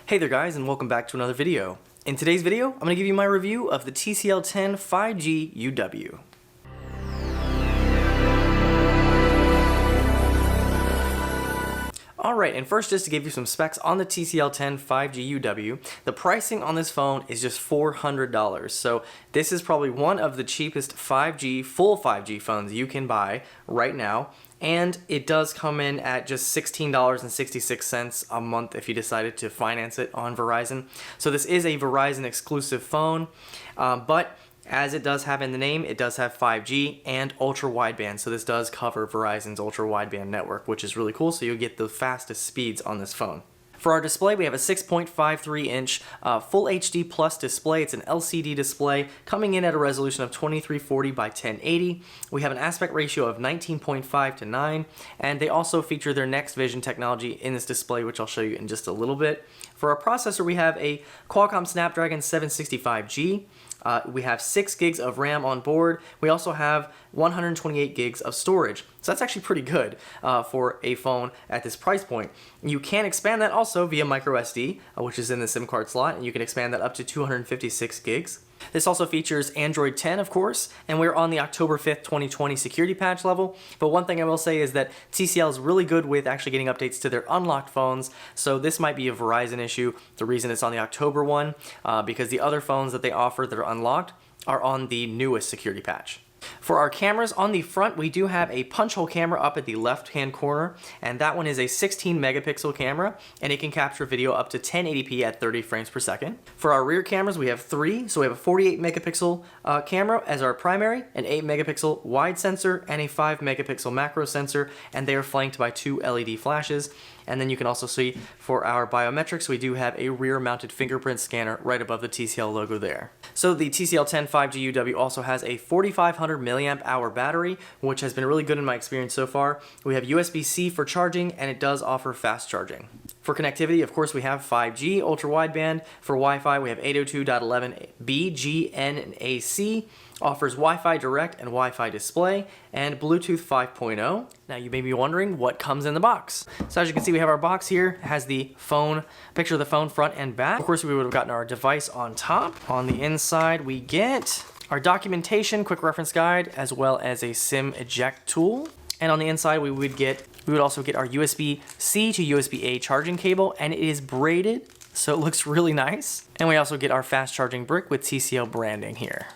Hey there guys, and welcome back to another video. In today's video, I'm going to give you my review of the TCL 10 5G UW. Alright, and first just to give you some specs on the TCL 10 5G UW, the pricing on this phone is just $400. So this is probably one of the cheapest full 5G phones you can buy right now. And it does come in at just $16.66 a month if you decided to finance it on Verizon. So this is a Verizon exclusive phone, but as it does have in the name, it does have 5G and Ultra Wideband. So this does cover Verizon's Ultra Wideband network, which is really cool. So you'll get the fastest speeds on this phone. For our display, we have a 6.53-inch Full HD Plus display. It's an LCD display coming in at a resolution of 2340 by 1080. We have an aspect ratio of 19.5 to 9, and they also feature their Next Vision technology in this display, which I'll show you in just a little bit. For our processor, we have a Qualcomm Snapdragon 765G. We have 6 gigs of RAM on board. We also have 128 gigs of storage. So that's actually pretty good for a phone at this price point. You can expand that also via micro SD, which is in the SIM card slot, and you can expand that up to 256 gigs. This also features Android 10, of course, and we're on the October 5th, 2020 security patch level. But one thing I will say is that TCL is really good with actually getting updates to their unlocked phones, so this might be a Verizon issue. The reason it's on the October one, because the other phones that they offer that are unlocked are on the newest security patch. For our cameras, on the front, we do have a punch hole camera up at the left-hand corner, and that one is a 16 megapixel camera, and it can capture video up to 1080p at 30 frames per second. For our rear cameras, we have 3, so we have a 48 megapixel camera as our primary, an 8 megapixel wide sensor, and a 5 megapixel macro sensor, and they are flanked by 2 LED flashes. And then you can also see for our biometrics, we do have a rear-mounted fingerprint scanner right above the TCL logo there. So the TCL 10 5G UW also has a 4,500 milliamp hour battery, which has been really good in my experience so far. We have USB-C for charging, and it does offer fast charging. For connectivity, of course, we have 5G, Ultra Wideband. For Wi-Fi, we have 802.11b, G, N, and AC. Offers Wi-Fi Direct and Wi-Fi Display, and Bluetooth 5.0. Now you may be wondering what comes in the box. So as you can see, we have our box here. It has the phone, picture of the phone front and back. Of course, we would have gotten our device on top. On the inside, we get our documentation, quick reference guide, as well as a SIM eject tool. And on the inside, we would also get our USB-C to USB-A charging cable, and it is braided, so it looks really nice. And we also get our fast charging brick with TCL branding here.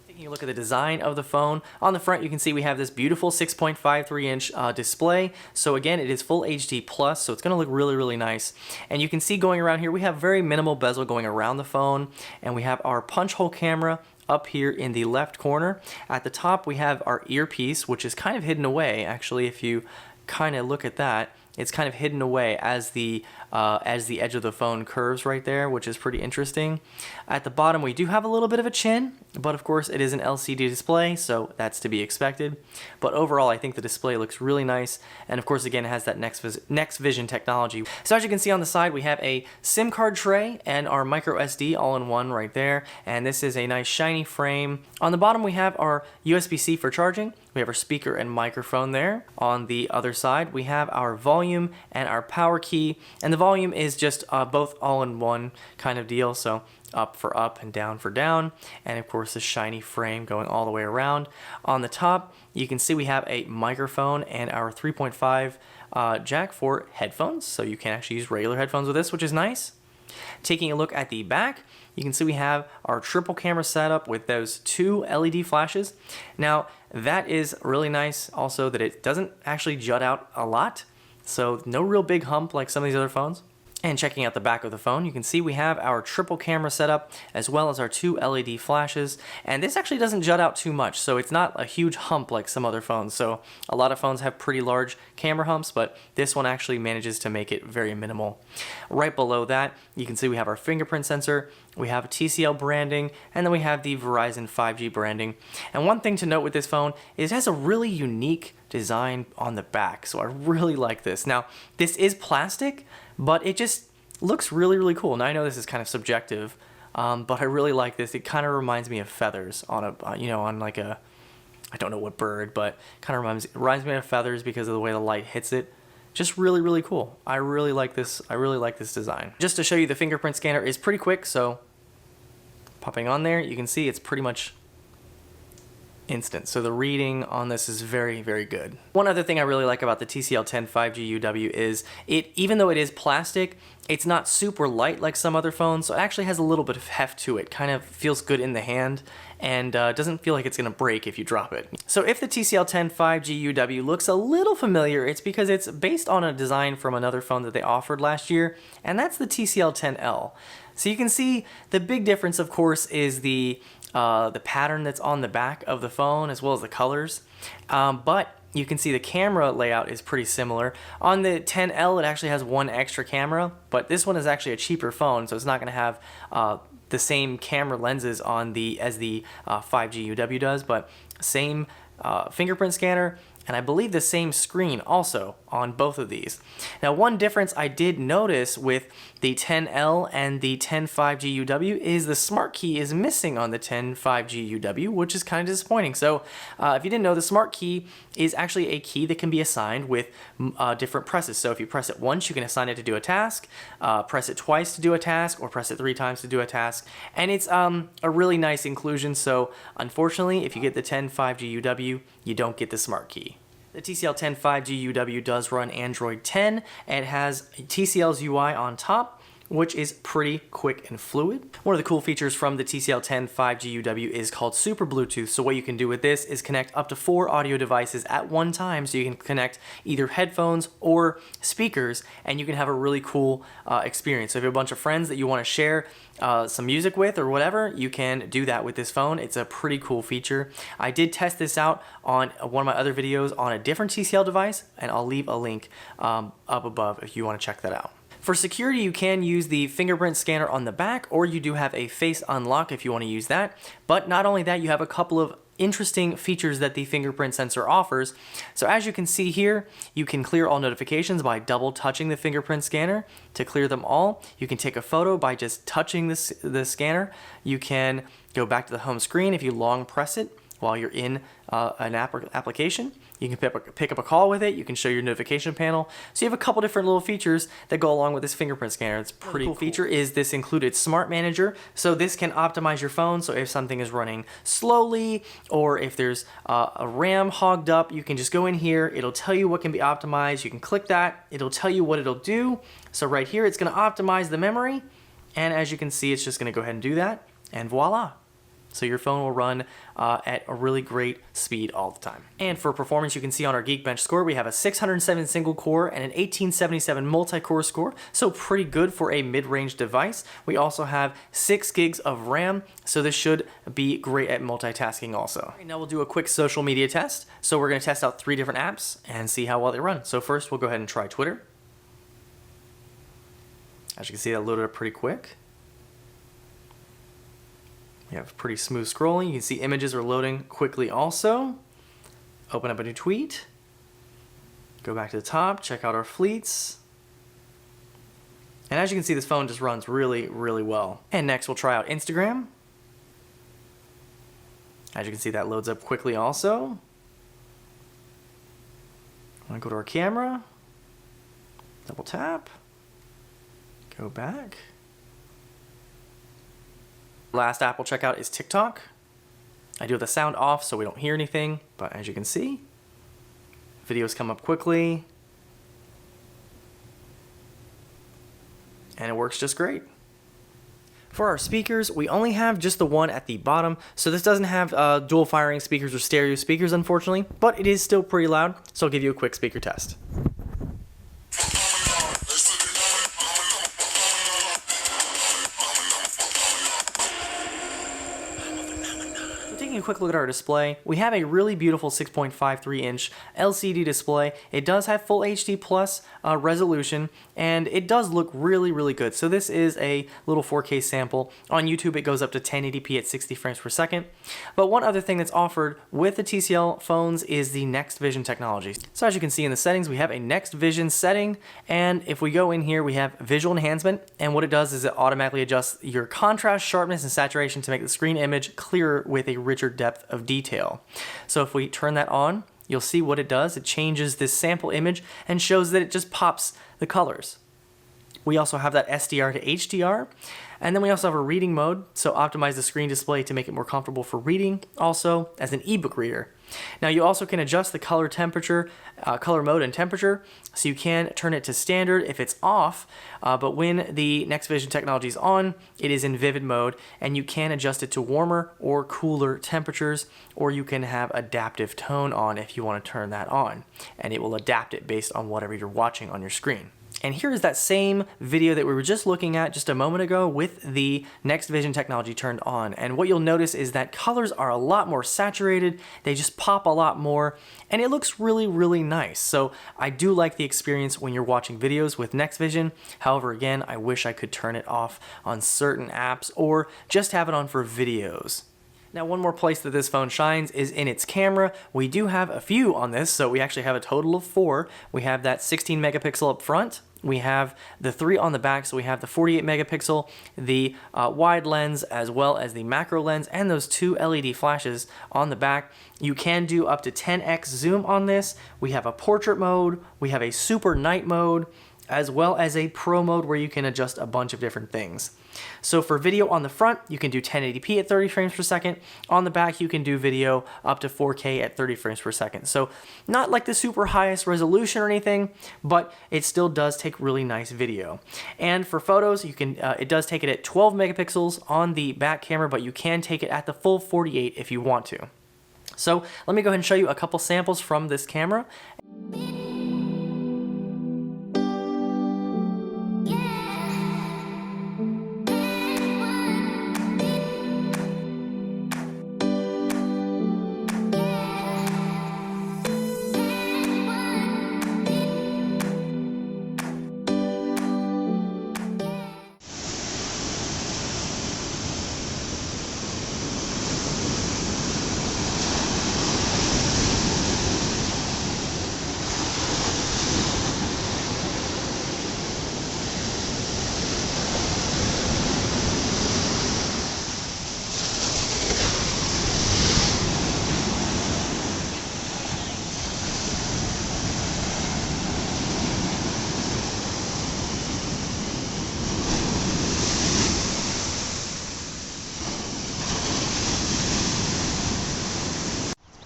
Taking a look at the design of the phone, on the front you can see we have this beautiful 6.53-inch display. So again, it is Full HD Plus, so it's going to look really, really nice. And you can see going around here, we have very minimal bezel going around the phone, and we have our punch hole camera up here in the left corner. At the top, we have our earpiece, which is kind of hidden away. Actually, if you kind of look at that, it's kind of hidden away as the edge of the phone curves right there, which is pretty interesting. At the bottom, we do have a little bit of a chin, but of course it is an LCD display, so that's to be expected. But overall, I think the display looks really nice, and of course, again, it has that Next Vision technology. So as you can see on the side, we have a SIM card tray and our micro SD all in one right there, and this is a nice shiny frame. On the bottom, we have our USB-C for charging. We have our speaker and microphone there. On the other side, we have our volume and our power key, and the volume is just both all in one kind of deal, so up for up and down for down, and of course the shiny frame going all the way around. On the top, you can see we have a microphone and our 3.5 jack for headphones, so you can actually use regular headphones with this, which is nice. Taking a look at the back, you can see we have our triple camera setup with those 2 LED flashes. Now, that is really nice also that it doesn't actually jut out a lot, so no real big hump like some of these other phones. And checking out the back of the phone, you can see we have our triple camera setup as well as our 2 LED flashes, and this actually doesn't jut out too much, so it's not a huge hump like some other phones. So a lot of phones have pretty large camera humps, but this one actually manages to make it very minimal. Right below that, you can see we have our fingerprint sensor, we have TCL branding, and then we have the Verizon 5G branding. And one thing to note with this phone is it has a really unique design on the back, so I really like this. Now, this is plastic, but it just looks really, really cool. Now, I know this is kind of subjective, but I really like this. It kind of reminds me of feathers on a, on like a, I don't know what bird, but kind of reminds me of feathers because of the way the light hits it. just really, really cool. I really like this design. Just to show you, the fingerprint scanner is pretty quick, so popping on there, you can see it's pretty much instant. So the reading on this is very, very good. One other thing I really like about the TCL 10 5G UW is even though it is plastic, it's not super light like some other phones, so it actually has a little bit of heft to it. Kind of feels good in the hand and doesn't feel like it's gonna break if you drop it. So if the TCL 10 5G UW looks a little familiar, it's because it's based on a design from another phone that they offered last year, and that's the TCL 10L. So you can see the big difference, of course, is the pattern that's on the back of the phone as well as the colors. But you can see the camera layout is pretty similar. On the 10L, it actually has one extra camera, but this one is actually a cheaper phone, so it's not going to have the same camera lenses on as the 5G UW does, but same fingerprint scanner, and I believe the same screen also on both of these. Now, one difference I did notice with the 10L and the 10 5G UW is the smart key is missing on the 10 5G UW, which is kind of disappointing. So if you didn't know, the smart key is actually a key that can be assigned with different presses. So if you press it once, you can assign it to do a task, press it twice to do a task, or press it 3 times to do a task. And it's a really nice inclusion. So unfortunately, if you get the 10 5G UW, you don't get the smart key. The TCL 10 5G UW does run Android 10 and it has TCL's UI on top, which is pretty quick and fluid. One of the cool features from the TCL 10 5G UW is called Super Bluetooth. So what you can do with this is connect up to 4 audio devices at one time. So you can connect either headphones or speakers, and you can have a really cool experience. So if you have a bunch of friends that you want to share some music with or whatever, you can do that with this phone. It's a pretty cool feature. I did test this out on one of my other videos on a different TCL device, and I'll leave a link up above if you want to check that out. For security, you can use the fingerprint scanner on the back, or you do have a face unlock if you want to use that. But not only that, you have a couple of interesting features that the fingerprint sensor offers. So as you can see here, you can clear all notifications by double touching the fingerprint scanner to clear them all. You can take a photo by just touching the scanner. You can go back to the home screen if you long press it while you're in an application. You can pick up a call with it. You can show your notification panel. So you have a couple different little features that go along with this fingerprint scanner. It's pretty cool. Feature is this included Smart Manager. So this can optimize your phone. So if something is running slowly or if there's a RAM hogged up, you can just go in here. It'll tell you what can be optimized. You can click that. It'll tell you what it'll do. So right here, it's going to optimize the memory. And as you can see, it's just going to go ahead and do that. And voila. So your phone will run at a really great speed all the time. And for performance, you can see on our Geekbench score, we have a 607 single core and an 1877 multi-core score. So pretty good for a mid-range device. We also have 6 gigs of RAM. So this should be great at multitasking also. Right, now we'll do a quick social media test. So we're gonna test out 3 different apps and see how well they run. So first we'll go ahead and try Twitter. As you can see, that loaded up pretty quick. You have pretty smooth scrolling. You can see images are loading quickly also. Open up a new tweet. Go back to the top, check out our fleets. And as you can see, this phone just runs really, really well. And next we'll try out Instagram. As you can see, that loads up quickly also. I'm gonna go to our camera. Double tap. Go back. Last app we'll check out is TikTok. I do have the sound off so we don't hear anything, but as you can see, videos come up quickly, and it works just great. For our speakers, we only have just the one at the bottom, so this doesn't have dual firing speakers or stereo speakers, unfortunately, but it is still pretty loud, so I'll give you a quick speaker test. Taking a quick look at our display, we have a really beautiful 6.53 inch LCD display. It does have full HD plus resolution, and it does look really, really good. So this is a little 4K sample. On YouTube, it goes up to 1080p at 60 frames per second. But one other thing that's offered with the TCL phones is the Next Vision technology. So as you can see in the settings, we have a Next Vision setting, and if we go in here, we have visual enhancement, and what it does is it automatically adjusts your contrast, sharpness, and saturation to make the screen image clearer with a richer depth of detail. So if we turn that on, you'll see what it does. It changes this sample image and shows that it just pops the colors. We also have that SDR to HDR, and then we also have a reading mode, so optimize the screen display to make it more comfortable for reading, also as an ebook reader. Now you also can adjust the color temperature, color mode and temperature, so you can turn it to standard if it's off, but when the Next Vision technology is on, it is in vivid mode, and you can adjust it to warmer or cooler temperatures, or you can have adaptive tone on if you want to turn that on, and it will adapt it based on whatever you're watching on your screen. And here is that same video that we were just looking at just a moment ago with the Next Vision technology turned on. And what you'll notice is that colors are a lot more saturated, they just pop a lot more, and it looks really, really nice. So I do like the experience when you're watching videos with Next Vision. However, again, I wish I could turn it off on certain apps or just have it on for videos. Now, one more place that this phone shines is in its camera. We do have a few on this, so we actually have a total of 4. We have that 16 megapixel up front. We have the 3 on the back, so we have the 48 megapixel, the wide lens, as well as the macro lens, and those 2 LED flashes on the back. You can do up to 10x zoom on this. We have a portrait mode, we have a super night mode, as well as a pro mode where you can adjust a bunch of different things. So for video on the front, you can do 1080p at 30 frames per second. On the back, you can do video up to 4K at 30 frames per second. So not like the super highest resolution or anything, but it still does take really nice video. And for photos, you can it does take it at 12 megapixels on the back camera, but you can take it at the full 48 if you want to. So let me go ahead and show you a couple samples from this camera.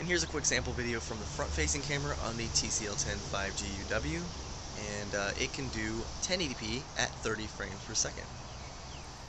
And here's a quick sample video from the front-facing camera on the TCL 10 5G UW, and it can do 1080p at 30 frames per second.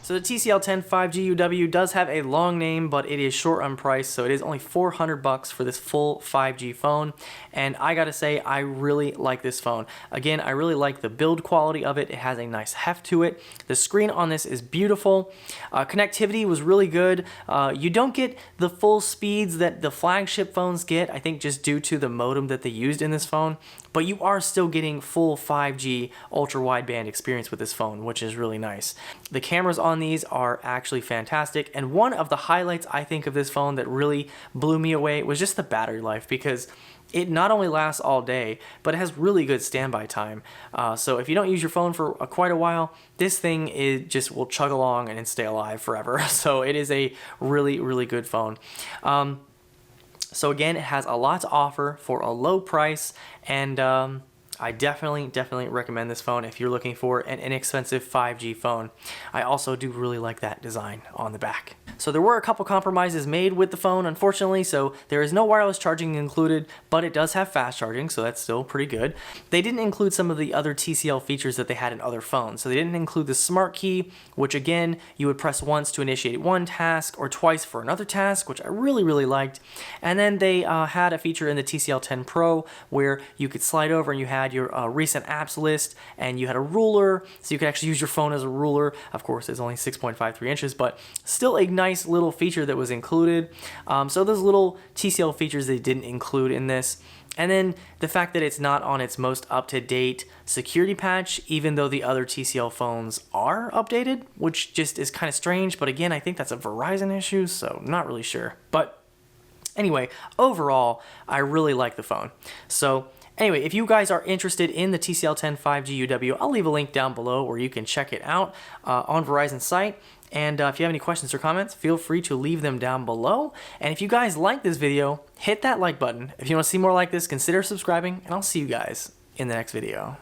So the TCL 10 5G UW does have a long name, but it is short on price, so it is only $400 for this full 5G phone, and I gotta say, I really like this phone. Again, I really like the build quality of it. It has a nice heft to it. The screen on this is beautiful. Connectivity was really good. You don't get the full speeds that the flagship phones get, I think just due to the modem that they used in this phone, but you are still getting full 5G ultra wideband experience with this phone, which is really nice. The cameras on these are actually fantastic, and one of the highlights I think of this phone that really blew me away was just the battery life, because it not only lasts all day, but it has really good standby time. So if you don't use your phone for quite a while, this thing just will chug along and stay alive forever. So it is a really, really good phone. So again, it has a lot to offer for a low price, and I definitely recommend this phone if you're looking for an inexpensive 5G phone. I also do really like that design on the back. So there were a couple compromises made with the phone, unfortunately, so there is no wireless charging included, but it does have fast charging, so that's still pretty good. They didn't include some of the other TCL features that they had in other phones. So they didn't include the smart key, which again, you would press once to initiate one task or twice for another task, which I really liked. And then they had a feature in the TCL 10 Pro where you could slide over and you had your recent apps list, and you had a ruler, so you could actually use your phone as a ruler. Of course, it's only 6.53 inches, but still a nice little feature that was included. So those little TCL features they didn't include in this. And then the fact that it's not on its most up-to-date security patch, even though the other TCL phones are updated, which just is kind of strange. But again, I think that's a Verizon issue, so not really sure. But anyway, overall, I really like the phone. So Anyway, if you guys are interested in the TCL 10 5G UW, I'll leave a link down below where you can check it out on Verizon's site. And if you have any questions or comments, feel free to leave them down below. And if you guys like this video, hit that like button. If you want to see more like this, consider subscribing, and I'll see you guys in the next video.